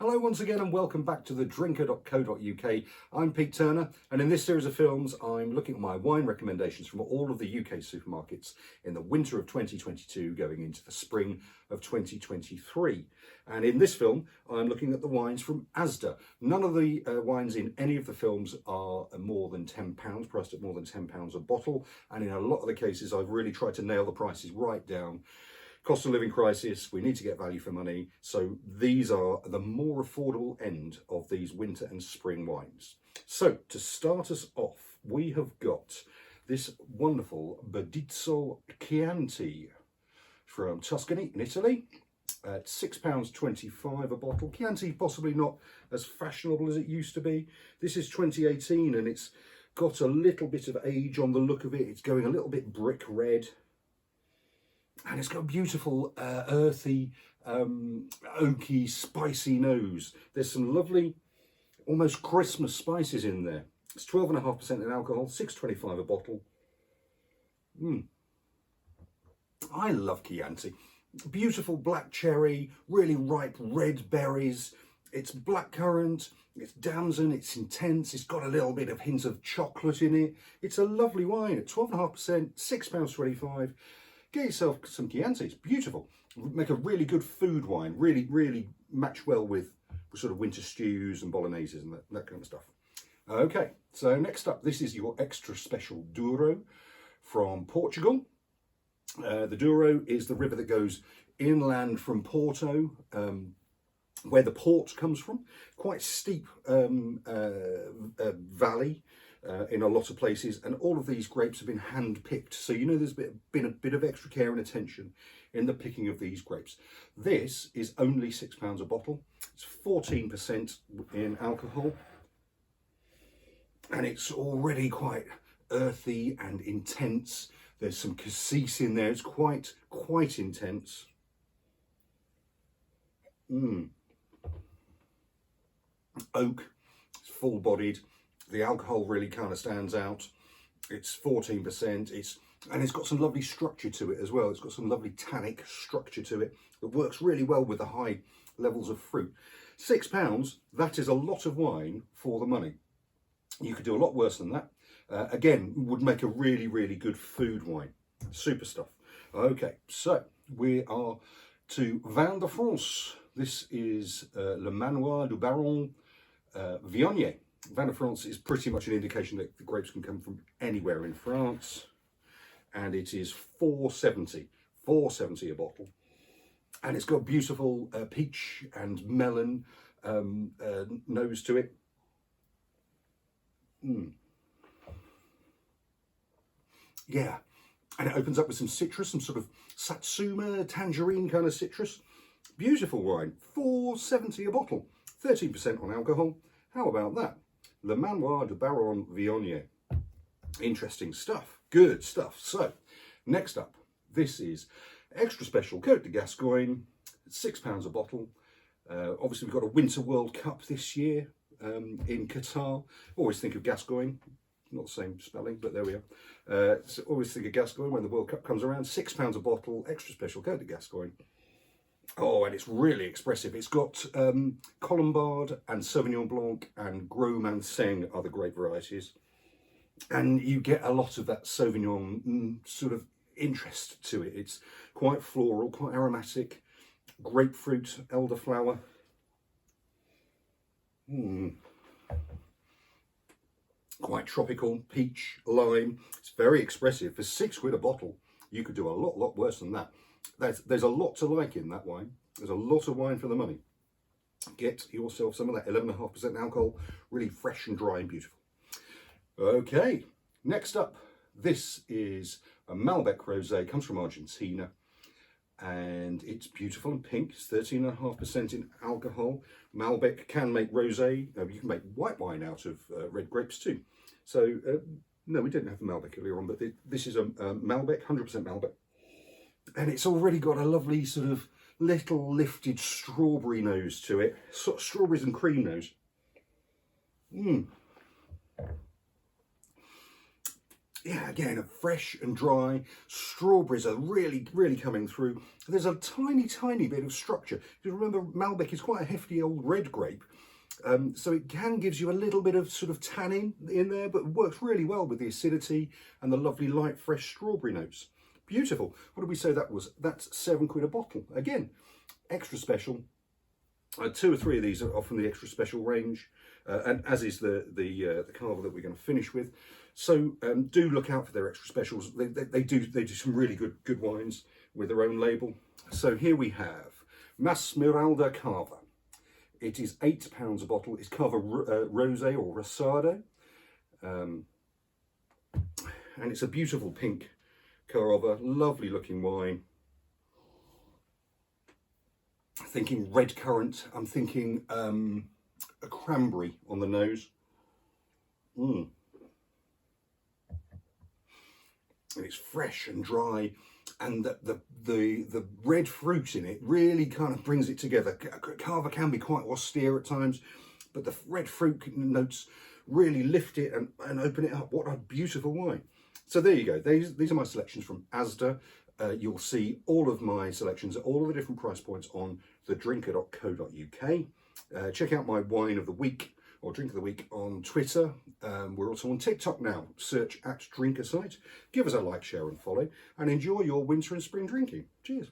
Hello once again and welcome back to thedrinker.co.uk. I'm Pete Turner, and in this series of films I'm looking at my wine recommendations from all of the UK supermarkets in the winter of 2022 going into the spring of 2023. And in this film I'm looking at the wines from Asda. None of the wines in any of the films are more than £10, priced at more than £10 a bottle, and in a lot of the cases I've really tried to nail the prices right down. Cost of living crisis, we need to get value for money, so these are the more affordable end of these winter and spring wines. So to start us off, we have got this wonderful Burdizzo Chianti from Tuscany in Italy at £6.25 a bottle. Chianti possibly not as fashionable as it used to be. This is 2018 and it's got a little bit of age on the look of it. It's going a little bit brick red. And it's got a beautiful, earthy, oaky, spicy nose. There's some lovely, almost Christmas spices in there. It's 12.5% in alcohol, £6.25 a bottle. I love Chianti. Beautiful black cherry, really ripe red berries. It's blackcurrant, it's damson, it's intense. It's got a little bit of hint of chocolate in it. It's a lovely wine at 12.5%, £6.25. Get yourself some Chianti, it's beautiful. Make a really good food wine, really match well with sort of winter stews and bologneses and that kind of stuff. Okay, so next up, this is your extra special Douro from Portugal. The Douro is the river that goes inland from Porto, where the port comes from. Quite steep valley. In a lot of places, and all of these grapes have been hand-picked, so you know there's been a bit of extra care and attention in the picking of these grapes. This is only £6 a bottle. It's 14% in alcohol, and it's already quite earthy and intense. There's some cassis in there. It's quite intense. Oak. It's full-bodied. The alcohol really kind of stands out. It's 14%. And it's got some lovely structure to it as well. It's got some lovely tannic structure to it that works really well with the high levels of fruit. £6, that is a lot of wine for the money. You could do a lot worse than that. Again, would make a really good food wine. Super stuff. Okay, so we are to Vin de France. This is Le Manoir du Baron Viognier. Vin de France is pretty much an indication that the grapes can come from anywhere in France, and it is £4.70 a bottle, and it's got beautiful peach and melon nose to it. Yeah, and it opens up with some citrus, some sort of satsuma, tangerine kind of citrus. Beautiful wine, £4.70 a bottle, 13% on alcohol. How about that? Le Manoir du Baron Viognier. Interesting stuff. Good stuff. So, next up, this is extra special Cotes de Gascogne, £6 a bottle. Obviously, we've got a Winter World Cup this year in Qatar. Always think of Gascogne. Not the same spelling, but there we are. So always think of Gascogne when the World Cup comes around. £6 a bottle, extra special Cotes de Gascogne. Oh, and it's really expressive. It's got Colombard and Sauvignon Blanc and Gros Manseng are the grape varieties. And you get a lot of that Sauvignon sort of interest to it. It's quite floral, quite aromatic, grapefruit, elderflower. Quite tropical, peach, lime. It's very expressive. For £6 a bottle, you could do a lot worse than that. There's a lot to like in that wine. There's a lot of wine for the money. Get yourself some of that 11.5% alcohol, really fresh and dry and beautiful. Okay, next up, this is a Malbec Rosé, comes from Argentina, and it's beautiful and pink. It's 13.5% in alcohol. Malbec can make rosé. You can make white wine out of red grapes too. So, no, we didn't have the Malbec earlier on, but this is a Malbec, 100% Malbec. And it's already got a lovely sort of little lifted strawberry nose to it. Sort of strawberries and cream nose. Yeah, again, a fresh and dry. Strawberries are really, really coming through. There's a tiny, tiny bit of structure. You remember, Malbec is quite a hefty old red grape. So it gives you a little bit of sort of tannin in there, but works really well with the acidity and the lovely light, fresh strawberry notes. Beautiful. What did we say that was? That's £7 a bottle. Again, extra special. 2 or 3 of these are from the extra special range, and as is the Cava that we're going to finish with. So do look out for their extra specials. They do some really good wines with their own label. So here we have Miralda Cava. It is £8 a bottle. It's Cava Rosé or Rosado, and it's a beautiful pink Cava, lovely looking wine. Thinking red currant. I'm thinking a cranberry on the nose. And it's fresh and dry, and the red fruit in it really kind of brings it together. Cava can be quite austere at times, but the red fruit notes really lift it and open it up. What a beautiful wine. So there you go. These are my selections from Asda. You'll see all of my selections at all of the different price points on thedrinker.co.uk. Check out my wine of the week or drink of the week on Twitter. We're also on TikTok now. Search @DrinkerSite. Give us a like, share and follow, and enjoy your winter and spring drinking. Cheers.